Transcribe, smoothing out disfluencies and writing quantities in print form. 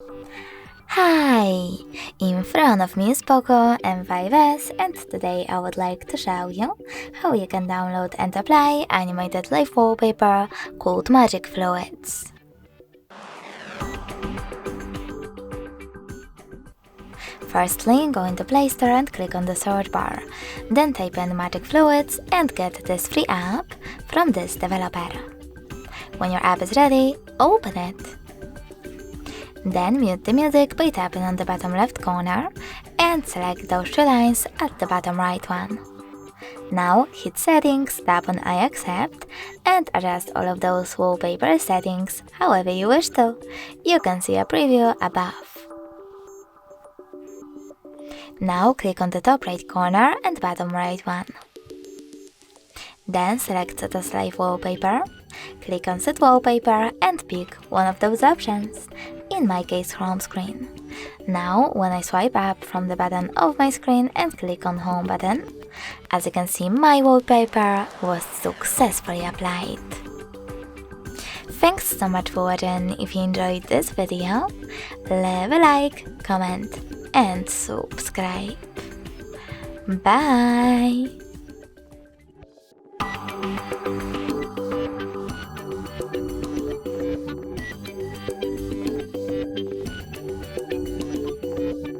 Hi! In front of me is POCO M5S, and today I would like to show you how you can download and apply animated live wallpaper called Magic Fluids. Firstly, go into Play Store and click on the search bar. Then type in Magic Fluids and get this free app from this developer. When your app is ready, open it. Then mute the music by tapping on the bottom left corner and select those three lines at the bottom right one. Now hit Settings, tap on I accept and adjust all of those wallpaper settings however you wish to. You can see a preview above. Now click on the top right corner and bottom right one. Then select Set as Live Wallpaper, click on Set Wallpaper and pick one of those options, in my case home screen. Now when I swipe up from the bottom of my screen and click on Home button, as you can see my wallpaper was successfully applied. Thanks so much for watching. If you enjoyed this video, leave a like, comment and subscribe. Bye!